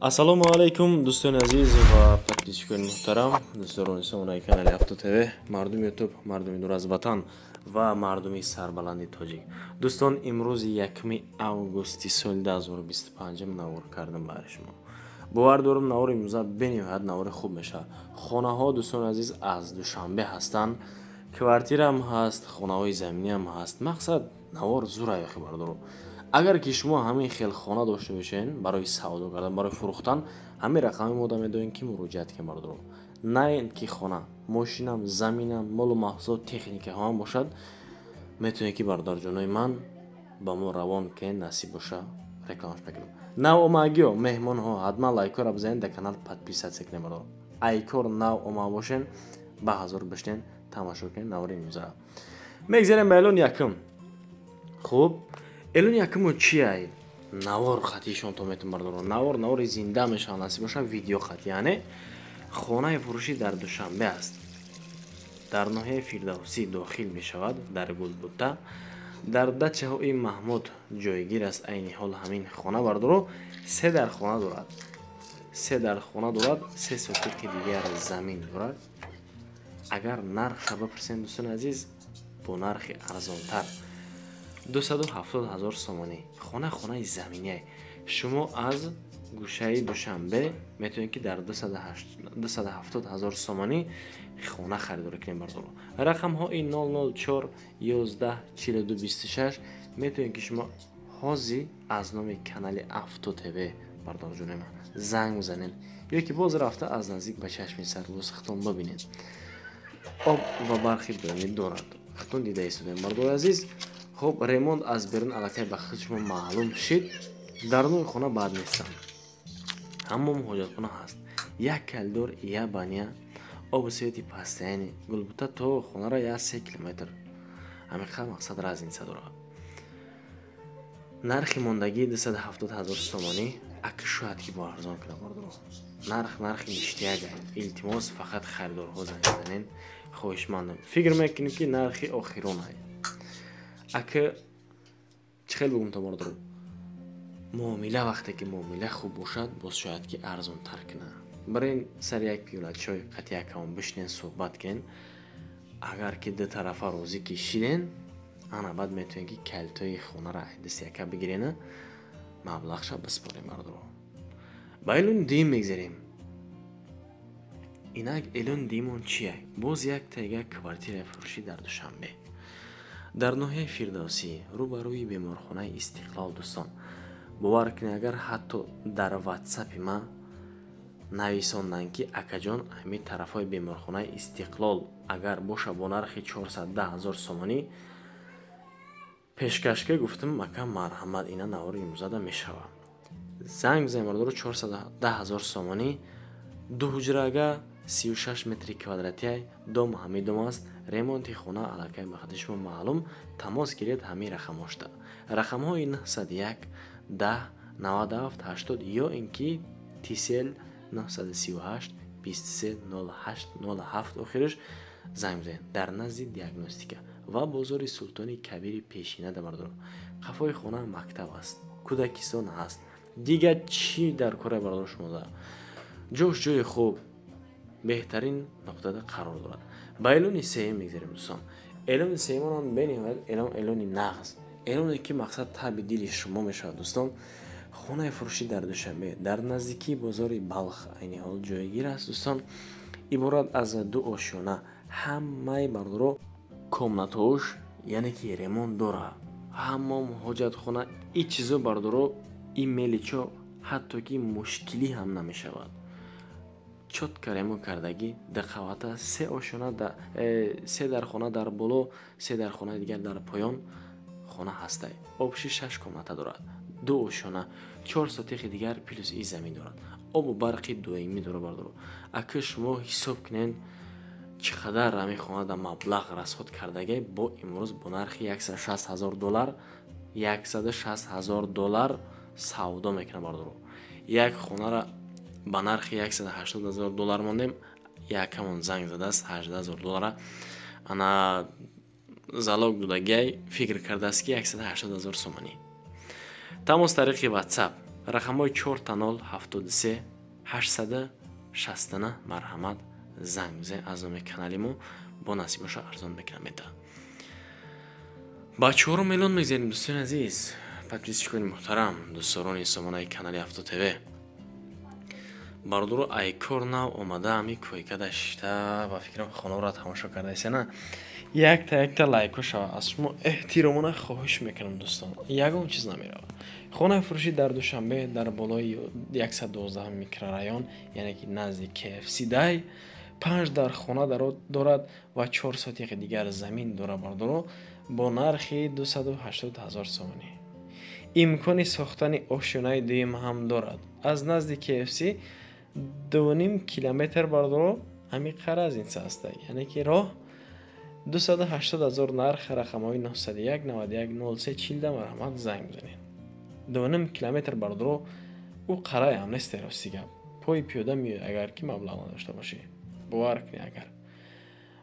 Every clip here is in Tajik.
Ассалому алайкум дӯстони азиз ва подписчикони муҳтарам, дӯстдорони сомонаи канали Авто ТВ, мардуми ютуб, мардуми дур аз ватан ва мардуми сарбаланди тоҷик. Дӯстон, имрӯзи 1 августи соли 2025 навор кардам бари шумо. бовар дорам навори имрӯза бениҳоят навори хуб мешавад. Хонаҳо дӯстони азиз аз душанбе ҳастанд, квартираам ҳаст, хонаҳои заминиам ҳаст. Мақсад навор зур аяхи бардоро. Агар ки шумо ҳамин хел хона дошта бошен барои савдо кардан, барои фурӯхтан, ҳамин рақами мода медоен ки муроҷиат кунед бардоро. На ин ки хона, мошинам, заминам, молу маҳсулот, техника ҳама бошад, метавонед ки бародарҷонои ман ба мо равон кунед, насиб боша рекламаш мекунам. Нав омадагиҳо, меҳмонҳо, ҳатман лайкора бизанед, дар канал подписатсия кунед бардоро. Айкор нав омада бошен, ба ҳазор бишнен, тамошо кунед навори имрӯза. Мегзарем ба эълони якум. Хуб, эълони якумо чияй? Навор хатишон то метавон бардоро. Навори зинда мешавад, насиб боша видео хат. Яъне хонаи фурӯшӣ дар Душанбе аст. Дар ноҳияи Фирдавсӣ дохил мешавад, дар Гулбутта. Дар дачаҳои Маҳмуд ҷойгир аст айни ҳол ҳамин хона бардоро. Се дар хона дорад, се сотиқи дигар замин дорад. Агар нархша бипурсем дӯстони азиз, бо нархи арзонтар 270 000 сомонӣ. Хонаи заминиай. Шумо аз гӯшаи Душанбе метавонед ки дар 270 000 сомонӣ хона харидорӣ кунед бардоро. Рақамҳои 004 11 42 26 метавонед ки шумо ҳози аз номи канали Авто ТВ бародарҷонои ман занг бизанед ё ки боз рафта аз наздик ба чашми сарбоз хитон бибинед. об ва барқи доимӣ дорад. Хитон дида истодем бардори азиз. Хуб, ремонт аз берун аллакай ба худ шумо маълум шид. Дар нои хона бад нестам. Ҳаммом ҳоҷатхона ҳаст. Як калидор, я баня, оби свети постоянӣ. Гулбутта то хонара 3 километр. Ҳамиқадр мақсад разница дорад. Нархи мондагии 270 000 сомонӣ, аки шояд ки бо арзон кунад бардоро. Нархи ништиягай. Илтимос фақат харидорҳо занг занед. хоҳишмандам. Фикр мекунем ки нархи охиронай. Ака чӣ хел бигум то бардоро. муомила вақте ки муомила хуб бошад, боз шояд ки арзонтар кунад. Барин сар як пиёла чой қатъякам бишнен, суҳбат кунен. Агар ки ду тарафа розӣ кишиден, ана баъд метавонед ки калитои хонара дастяка бигирен, маблағша биспорем бардоро. Ба эълони дуюм мегзарем. Инак эълони дуюмон чияй? Боз як тайга квартираи фурӯшӣ дар Душанбе. Дар ноҳияи Фирдавсӣ, рӯбарӯи беморхонаи Истиқлол. Дӯстон, бовар кунед, агар ҳатто дар ватсапи ман нависонданд ки акаҷон ҳамин тарафҳои беморхонаи Истиқлол агар боша бо нархи 410 000 сомонӣ пешкашка гуфтам, ака марҳамат, ина навори имрӯзада мешавад. Занг бизанед бардоро. 410 000 сомонӣ, ду ҳуҷрага, 36 метри квадратияй, дом ҳамин дом аст. Ремонти хона аллакай ба худи шумо маълум. Тамос гиред ҳамин рақамошда. Рақамҳои 901 10 97 80 ё ин ки TCL 938 23 08 07 охираш занг бизанед. Дар назди диагностика ва бозори Султони Кабири пешинада бардоро. қафои хона мактаб аст, кӯдакистон ҳаст. Дигар чӣ дар кора бардоро шумо да? Ҷош ҷои хуб, беҳтарин нуқтада қарор дорад. Ба эълони сеюм мегзарем дӯстон. Эълони сеюмон бениҳоят эълони нағз. эълоне ки мақсад таби дили шумо мешавад. Дӯстон, хонаи фурӯшӣ дар Душанбе дар наздикии бозори Балх айни ҳол ҷойгир аст. Дӯстон, иборат аз ду ошёна, ҳамаи бардоро комнатош, яъне ки ремонт дорад. Ҳаммом, ҳоҷатхона, ин чизо бардоро ин меличо ҳатто ки мушкилӣ ҳам намешавад. чотка ремонт кардагӣ, дақавата, се дар хона дар боло, се дар хонаи дигар дар поён хона ҳастай. Обши 6 комната дорад. 2 ошона, 4 сотиқи дигар плюс и замин дорад. Обу барқи доимӣ дорад бардоро. Ака шумо ҳисоб кунед чӣ қадар ҳамин хона да маблағ расход кардагай бо имрӯз бо нархи $160,000 $160,000 савдо мекунад бардоро. Як хонара ба нархи $180,000 мондем, якамон занг задааст $80,000. ана залог додагай фикр кардааст ки $180,000 сомонӣ. Тамос тариқи WhatsApp рақамҳои 4-0-73 869 марҳамат занг бизанед. аз номи канали мо бо насиб боша арзон мекунам мета. Ба чорум эълон мегзарем дӯстони азиз, подписчикони муҳтарам, дӯстдорони сомонаи канали Авто ТВ. Бародаро айкор нав омада ами койка дашта ва фикрам хонаро тамошо кардаисена. Якта лайко шава. Аз шумо эҳтиромона хоҳиш мекунам дӯстон. Ягон чиз намерава. хонаи фурӯшӣ дар Душанбе дар болои 112 микрорайон, яъне ки назди KFC дай 5 дар хона дорад ва 4 сотиқи дигар замин дорад бародаро бо нархи 280 000 сомонӣ. имкони сохтани ошёнаи дуюм ҳам дорад. аз назди KFC 2.5 километр бародаро ҳами қаразинца аст, яъне ки роҳ 280 000 нарх рақамҳои 901 91 03 40 марҳамат занг бизанед. 2.5 километр бародаро ӯ қарай ҳам нест рости гап. пои пиёда меояд агар ки маблағ надошта бошӣ. бовар кунӣ агар.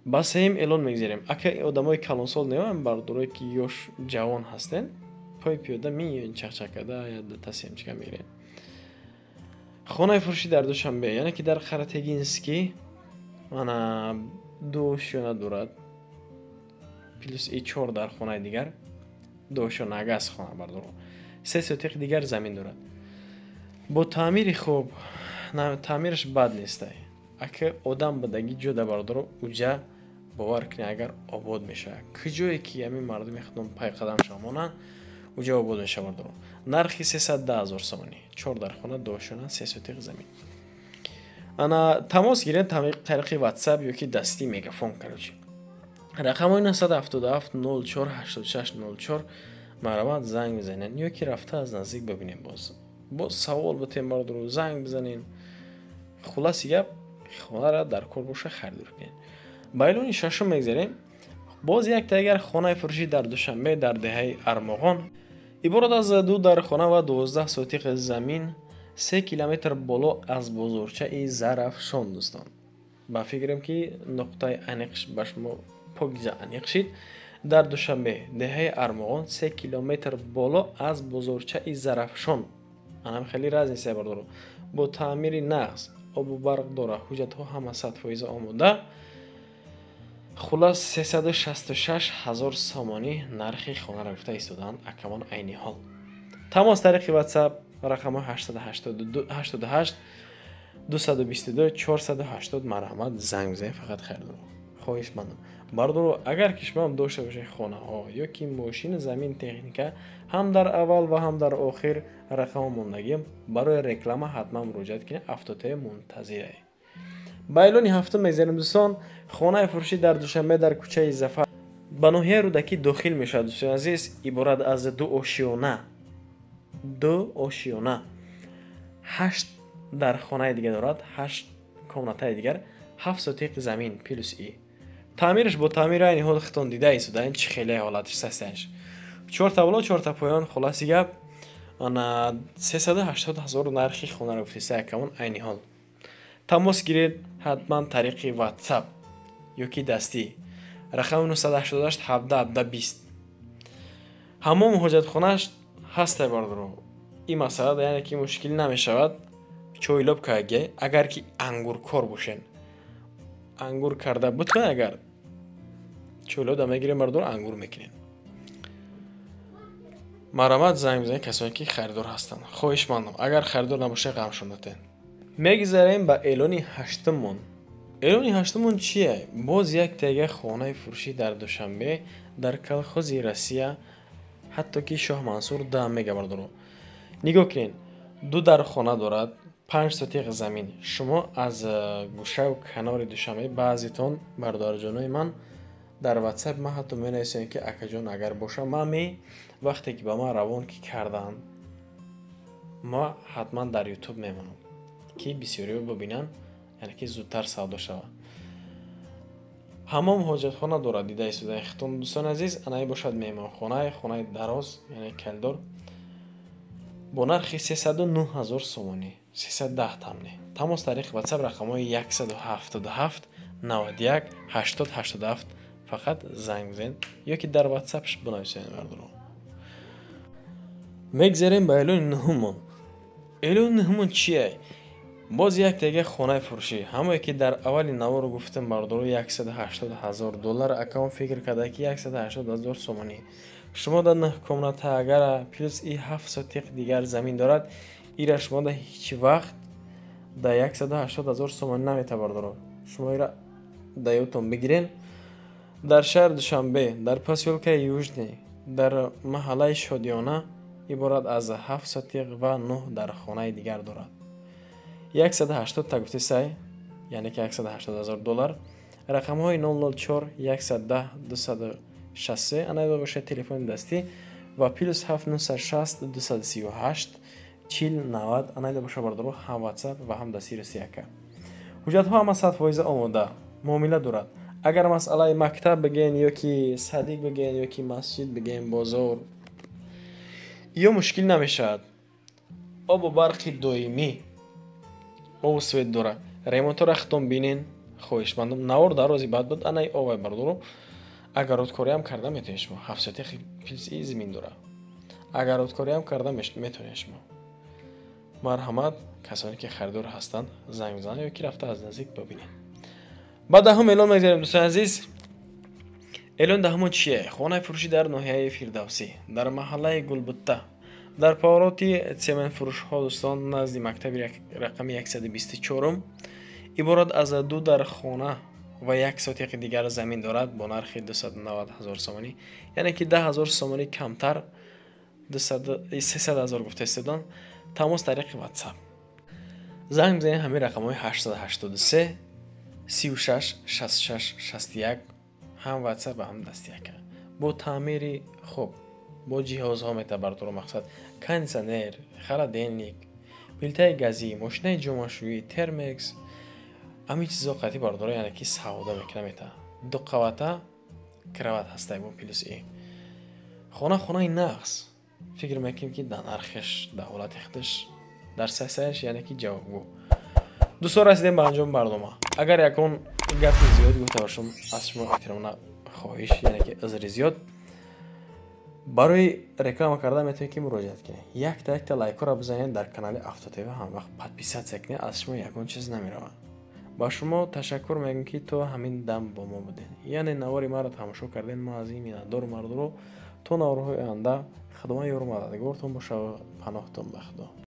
ба сеюм эълон мегзарем. ака одамои калонсол неоям бародарое ки ёш ҷавон ҳастен, пои пиёда меоян чақчақада я тасемчика мерен. хонаи фурӯшӣ дар Душанбе, яъне ки дар Харатегинский мана 2 ошёна дорад. плюс 4 дар хонаи дигар 2 ошёна агас хона бародаро. 3 сотиқ дигар замин дорад. бо таъмири хуб, таъмираш бад нестай. ака одам бадагӣ ҷода бародаро уҷа бовар кунӣ агар обод мешавад. куҷое ки ҳамин мардуми худам пайқадам шавмонанд уҷа обод мешавад бародаро. нархи 310 000 сомонӣ. 4 дар хона 2 ошёна 3 сотиқ замин. ана тамос гиред тариқи WhatsApp ёки дастӣ мегафон карочи. рақамҳои 977 04 86 04 марҳамат занг бизанед ёки рафта аз наздик бибинем. боз савол бутем бародаро занг бизанем. хулоси гап хонара дар кор боша харидор кунед. ба эълони шашум мегзарем. боз як тайгар хонаи фурӯшӣ дар Душанбе дар деҳаи Армоғон иборат аз 2 дар хона ва 12 сотиқи замин 3 километр боло аз бозорчаи Зарафшон дӯстон. ба фикрам ки нуқтаи аниқш ба шумо погиза аниқ шид. дар Душанбе деҳаи Армоғон 3 километр боло аз бозорчаи Зарафшон. анам хеле разница бародаро. бо таъмири нағз обу барқ дора, ҳуҷҷатҳо ҳама 100% омода. хулас 366 000 сомонӣ нархи хонаро гуфта истодаанд. акамон айни ҳол. тамос тариқи WhatsApp рақамҳо 888 222 480 марҳамат занг бизанед. фақат харидор хоҳишмандам бародаро, агар ки шумо ҳам дошта бошед хонаҳо ёки мошини замин техника, ҳам дар аввал ва ҳам дар охир рақамҳо мондагиам, барои реклама ҳатман муроҷиат кунед. Авто ТВ мунтазирае. ба эълони ҳафтум мегзарем дӯстон. хонаи фурӯшӣ дар Душанбе дар кӯчаи Зафар ба ноҳияи Рӯдакӣ дохил мешавад. дӯстони азиз, иборат аз 2 ошёна 8 дар хонаи дигар дорад. 8 комнатаи дигар 7 сотиқи замин плюс таъмираш бо таъмири айни ҳол хитон дида истодаен чи хеле ҳолатиш састааш. 4 та боло 4 та поён. хулоси гап ана 380 000 нархи хонаро гуфтиста. акамон айни ҳол. тамос гиред ҳатман тариқи WhatsApp ёки дастӣ. рақами 988 17 20. ҳамон ҳоҷатхонааш ҳастай бародаро. ин масъала яъне ки мушкил намешавад. чойлобкаге агар ки ангуркор бошен, ангур карда бутун агар чойлода мегирем бародаро ангур мекунем. марҳамат занг бизанед касоне ки харидор ҳастанд. хоҳишмандам агар харидор набоша ғамшон натен. мегзарем ба эълони ҳаштумон. эълони ҳаштумон чие? боз як тега хонаи фурӯшӣ дар Душанбе дар колхози Россия, ҳатто ки Шоҳ Мансур 2 мега бародаро. нигоҳ кунед. 2 дар хона дорад. 5 сотиқ замин. шумо аз гӯшаву канори Душанбе баъзитон бародарҷонои ман дар WhatsApp ман ҳатто менависем ки акаҷон агар боша ман вақте ки ба ман равон ки карданд ма ҳатман дар YouTube мемонам ки бисёриҳо бибинанд, яъне ки зудтар савдо шавад. ҳамон ҳоҷатхона дорад. дида истодаи хитон дӯстони азиз, анаи бошад меҳмонхонаи хонаи дароз, яъне калдор бо нархи 309 000 сомонӣ. 310 тамне. тамос тариқи WhatsApp рақамҳои 177 91 80 87 фақат занг бизанед ёки дар WhatsAppш бинависед бародаро. мегзарем ба эълони нуҳумон. اعلان همون چیه؟ باز یک دیگه خانه فروشی. همونی که در اول نوار گفتم بردارو 180,000 دلار اکاونت فکر کرده که 180,000 سومانی. شما در نه کامنات اگر پلس ای 7 ساتیق دیگر زمین دارد، ایرا شما در هیچ وقت در 180,000 سومانی نمیته بردارو. شما ایرا در یوتون بگیرین در شهر دوشنبه در پاسیولکه یوژنی در محله شادیانه عبارت از 7 ساتیق و 9 در خانه دیگر دارد. 180 تا گفته سه، یعنی که 180,000 دلار. رقم های 004 110 263 انایدا باشه تلفن دستی و پلس 7960 238 40 90 انایدا باشه بردارو هم واتساپ و هم دستی رسیه که حجت ها هم 100% آماده معامله دارد. اگر مسئله مکتب بگین یا که صدیق بگین یا که مسجد بگین بازار یا مشکل نمیشد. آب و برق دائمی او سوید داره. ремонтро рахтон бинин хоҳишмандам навор дарози бад буд анай овай бардоро агародкориам карда метавонед шумо 7 пилси зимин дора агародкориам карда метавонед шумо. марҳамат, касоне ки харидор ҳастанд занг бизанед ё ки рафта аз наздик бибинед. ба даҳум эълон мегзарем дӯстони азиз. эълон даҳумон чие? хонаи фурӯшӣ дар ноҳияи фирдавсӣ дар маҳаллаи гулбутта дар павроти цементфурӯшҳо дӯстон назди мактаби рақами 124 иборат аз 2 дар хона ва 1 сотиқи дигар замин дорад бо нархи 290,000 сомонӣ, яъне ки 10,000 сомонӣ камтар 300,000 гуфта истедон. тамос тариқи ватсап занг бизанед ҳамин рақамҳои 883 36 66 61 ҳам ватсап ва ҳам дастияка бо таъмири хуб бо ҷиҳозҳо метабардоро мақсад кондитсионер, холодильник, плитаи газӣ, мошинаи ҷомашӯӣ, термекс ҳамин чизо қатъи бардоро, яъне ки савода мекунам мета. 2 қавата кроват ҳастай бо плюс и. хонаи нағз. фикр мекунем ки дар нархеш, дар ҳолати худаш, дар сасаеш, яъне ки ҷавобгӯ. дӯстон расидем ба анҷоми барнома. агар ягон гапи зиёд гуфта бошам аз шумо эҳтиромона хоҳиш, яъне ки азри зиёд барои реклама карда метавонед ки муроҷиат кунед. якта лайкора бизанед дар канали Автотв ҳам вақт подписатсия кунед, аз шумо ягон чиз намеравад. ба шумо ташаккур мегӯям ки то ҳамин дам бо мо будед, яъне навори маро тамошо кардед. Мо аз ин миннатдору мардуро то наворҳои оянда хидмат ёру мададгортон бошад ва паноҳтон ба худо.